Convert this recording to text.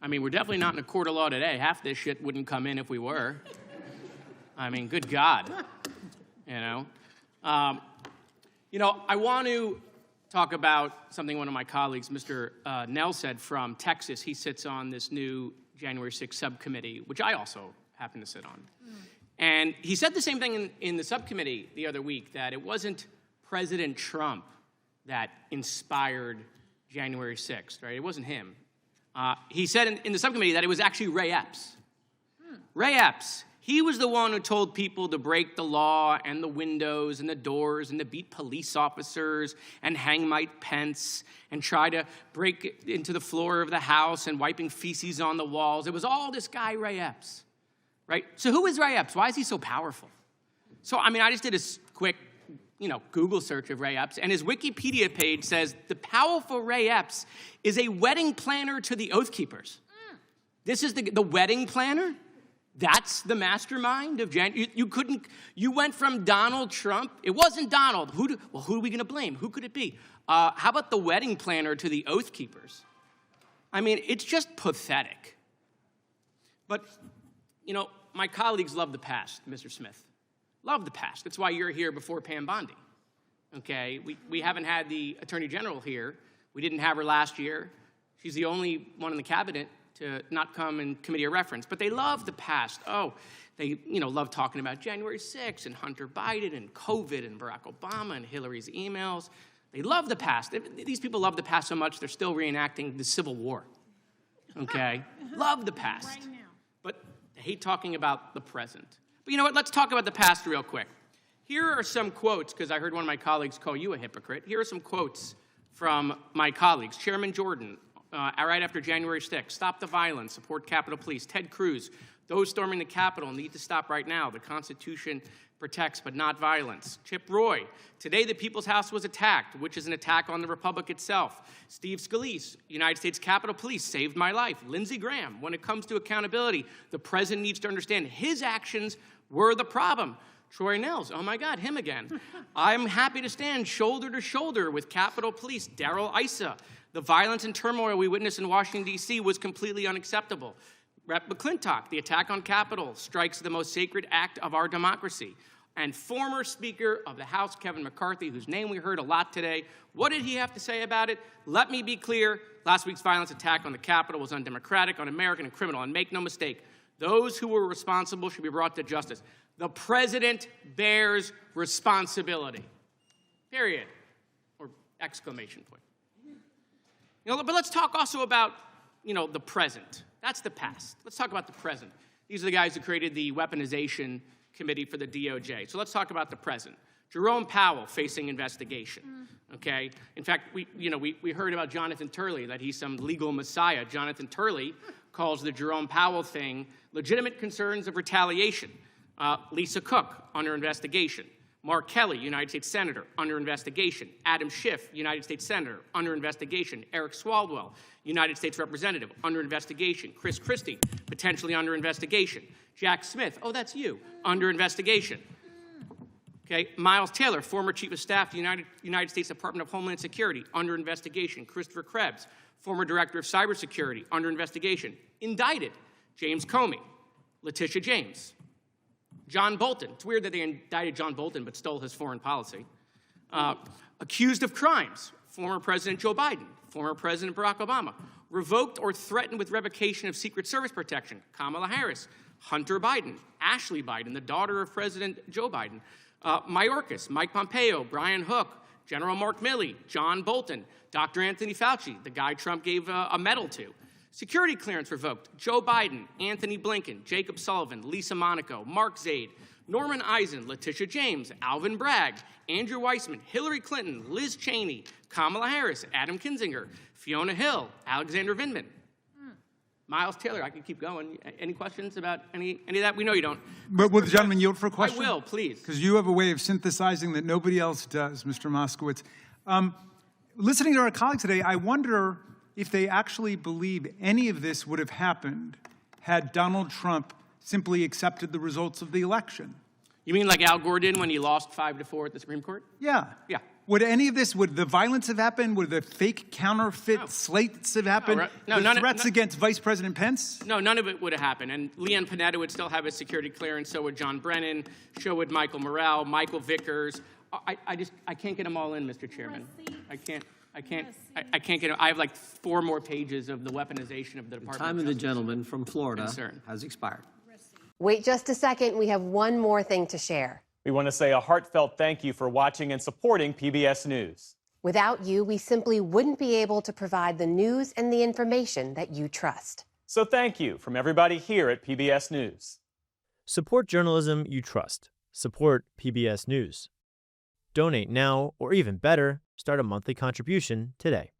I mean, we're definitely not in a court of law today. Half this shit wouldn't come in if we were. I mean, good God. You know? I want to talk about something one of my colleagues, Mr. Nell, said from Texas. He sits on this new January 6th subcommittee, which I also happen to sit on. And he said the same thing in the subcommittee the other week, that it wasn't President Trump that inspired January 6th, right? It wasn't him. He said in the subcommittee that it was actually Ray Epps. Ray Epps, he was the one who told people to break the law and the windows and the doors and to beat police officers and hang Mike Pence and try to break into the floor of the House and wiping feces on the walls. It was all this guy, Ray Epps, right? So who is Ray Epps? Why is he so powerful? So, I mean, I just did a quick Google search of Ray Epps, and his Wikipedia page says the powerful Ray Epps is a wedding planner to the Oath Keepers. This is the wedding planner? That's the mastermind of January. You went from Donald Trump. It wasn't Donald. Who are we going to blame? Who could it be? How about the wedding planner to the Oath Keepers? I mean, it's just pathetic. But, my colleagues love the past, Mr. Smith. Love the past. That's why you're here before Pam Bondi. Okay? We haven't had the Attorney General here. We didn't have her last year. She's the only one in the cabinet to not come in committee of reference. But they love the past. Oh, they love talking about January 6th and Hunter Biden and COVID and Barack Obama and Hillary's emails. They love the past. These people love the past so much they're still reenacting the Civil War. Okay? Love the past. Right now. But they hate talking about the present. But you know what? Let's talk about the past real quick. Here are some quotes, because I heard one of my colleagues call you a hypocrite. Here are some quotes from my colleagues. Chairman Jordan, right after January 6th, stop the violence, support Capitol Police. Ted Cruz, those storming the Capitol need to stop right now. The Constitution protects but not violence. Chip Roy, today the People's House was attacked, which is an attack on the Republic itself. Steve Scalise, United States Capitol Police saved my life. Lindsey Graham, when it comes to accountability, the president needs to understand his actions were the problem. Troy Nehls, oh my God, him again. I'm happy to stand shoulder to shoulder with Capitol Police. Darrell Issa, the violence and turmoil we witnessed in Washington, D.C. was completely unacceptable. Rep. McClintock, the attack on Capitol strikes the most sacred act of our democracy. And former Speaker of the House, Kevin McCarthy, whose name we heard a lot today, what did he have to say about it? Let me be clear, last week's violence attack on the Capitol was undemocratic, un-American, and criminal. And make no mistake, those who were responsible should be brought to justice. The president bears responsibility. Period. Or exclamation point. But let's talk also about, the present. That's the past. Let's talk about the present. These are the guys who created the weaponization committee for the DOJ. So let's talk about the present. Jerome Powell facing investigation. Okay? In fact, we heard about Jonathan Turley, that he's some legal messiah. Jonathan Turley calls the Jerome Powell thing legitimate concerns of retaliation. Lisa Cook, under investigation. Mark Kelly, United States Senator, under investigation. Adam Schiff, United States Senator, under investigation. Eric Swalwell, United States Representative, under investigation. Chris Christie, potentially under investigation. Jack Smith, oh, that's you, under investigation. Okay, Miles Taylor, former Chief of Staff to the United States Department of Homeland Security, under investigation. Christopher Krebs, former Director of Cybersecurity, under investigation. Indicted. James Comey, Letitia James. John Bolton. It's weird that they indicted John Bolton but stole his foreign policy. Accused of crimes. Former President Joe Biden. Former President Barack Obama. Revoked or threatened with revocation of Secret Service protection. Kamala Harris. Hunter Biden. Ashley Biden, the daughter of President Joe Biden. Mayorkas. Mike Pompeo. Brian Hook. General Mark Milley. John Bolton. Dr. Anthony Fauci, the guy Trump gave a medal to. Security clearance revoked. Joe Biden, Anthony Blinken, Jacob Sullivan, Lisa Monaco, Mark Zaid, Norman Eisen, Letitia James, Alvin Bragg, Andrew Weissman, Hillary Clinton, Liz Cheney, Kamala Harris, Adam Kinzinger, Fiona Hill, Alexander Vindman. Miles Taylor, I could keep going. Any questions about any of that? We know you don't. But will the gentleman yield for a question? I will, please. Because you have a way of synthesizing that nobody else does, Mr. Moskowitz. Listening to our colleagues today, I wonder if they actually believe any of this would have happened had Donald Trump simply accepted the results of the election. You mean like Al Gore did when he lost 5-4 at the Supreme Court? Yeah. Yeah. Would any of this, would the violence have happened? Would the fake counterfeit slates have happened? No, the threats against Vice President Pence? No, none of it would have happened. And Leanne Panetta would still have a security clearance. So would John Brennan. So would Michael Morrell, Michael Vickers. I can't get them all in, Mr. Chairman. I can't get them. I have like 4 more pages of the weaponization of the Department Time of the gentleman from Florida has expired. Wait just a second. We have one more thing to share. We want to say a heartfelt thank you for watching and supporting PBS News. Without you, we simply wouldn't be able to provide the news and the information that you trust. So thank you from everybody here at PBS News. Support journalism you trust. Support PBS News. Donate now, or even better, start a monthly contribution today.